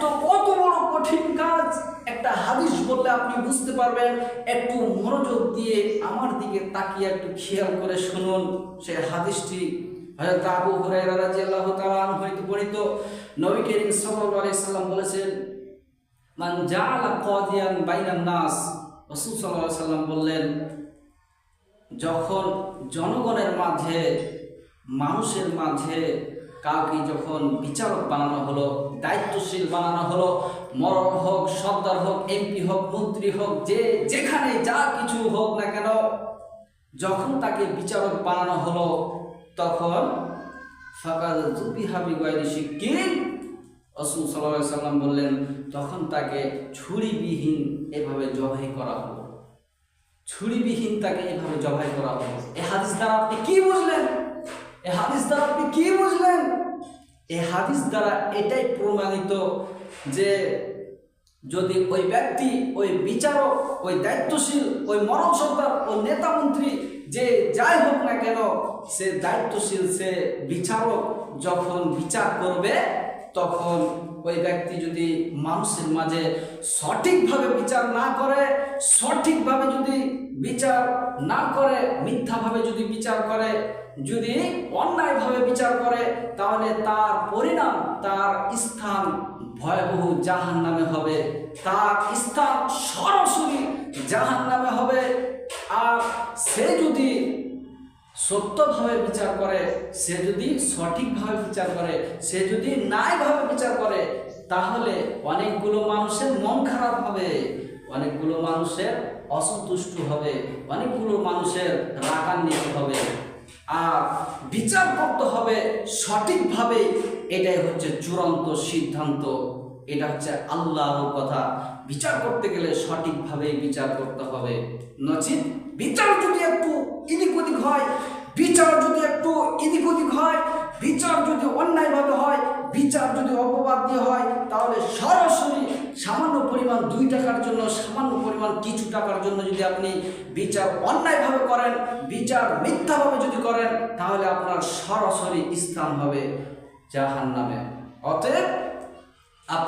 দায়িত্ব কত বড় কঠিন কাজ। একটা হাদিস বললে আপনি বুঝতে পারবেন। একটু মনোযোগ দিয়ে আমার দিকে তাকিয়ে একটু খেয়াল করে শুনুন। সে হাদিসটি হযরত আবু হুরায়রা রাদিয়াল্লাহু তাআলা আনহু হইতে বর্ণিত। নবী করিম সাল্লাল্লাহু আলাইহি সাল্লাম বলেছেন, মান জাআলা কাদিয়ান বাইনান নাস, রাসূল সাল্লাল্লাহু আলাইহি সাল্লাম বললেন, যখন জনগণের মাঝে, মানুষের মাঝে কাউকে যখন বিচারক বানানো হলো, দায়িত্বশীল বানানো হলো, মরণ হোক, সর্দার হোক, এমপি হোক, মন্ত্রী হোক, যে যেখানে যা কিছু হোক না কেন, যখন তাকে বিচারক বানানো হলো তখন ফাকাদ যুবিহা বিগাইরি শিক্কিন, রাসূল সাল্লাল্লাহু আলাইহি সাল্লাম বললেন, তখন তাকে ছুরিবিহীন এভাবে জবাই করা হলো। ছুরিবিহীন তাকে এভাবে জবাই করা হলো। এই হাদিস দ্বারা আপনি কি বুঝলেন? এই হাদিস দ্বারা আপনি কি বুঝলেন? এই হাদিস দ্বারা এটাই প্রমাণিত যে যদি ওই ব্যক্তি, ওই বিচারক, ওই দায়িত্বশীল, ওই মরণ সর্দার, ওই নেতা মন্ত্রী, যে যাই হোক না কেন, সে দায়িত্বশীল, সে বিচারক যখন বিচার করবে, তখন ওই ব্যক্তি যদি মানুষের মাঝে সঠিকভাবে বিচার না করে, সঠিকভাবে যদি বিচার না করে, মিথ্যাভাবে যদি বিচার করে, যদি অন্যায়ভাবে বিচার করে, তাহলে তার পরিণাম, তার স্থান ভয়াবহ জাহান্নামে হবে। তার স্থান সরাসরি জাহান্নামে হবে। আর সে যদি সত্যভাবে বিচার করে, সে যদি সঠিকভাবে বিচার করে, সে যদি ন্যায়ভাবে বিচার করে, তাহলে অনেকগুলো মানুষের মন খারাপ হবে, অনেকগুলো মানুষের অসন্তুষ্ট হবে, অনেকগুলো মানুষের রাগান্বিত হবে। আর বিচার করতে হবে সঠিকভাবে, এটাই হচ্ছে চূড়ান্ত সিদ্ধান্ত। এটা হচ্ছে আল্লাহর কথা। বিচার করতে গেলে সঠিকভাবে বিচার করতে হবে। নচিত বিচার যদি একটু এদিক ওদিক হয়, বিচার যদি একটু এদিক ওদিক হয়, বিচার যদি অন্যায়ভাবে হয়, বিচার যদি অপবাদ দিয়ে হয়, তাহলে সরাসরি সামান্য পরিমাণ 2 টাকার জন্য, সামান্য পরিমাণ কিছু টাকার জন্য যদি আপনি বিচার অন্যায়ভাবে করেন, বিচার মিথ্যাভাবে যদি করেন, তাহলে আপনার সরাসরি স্থান হবে জাহান্নামে। অতএব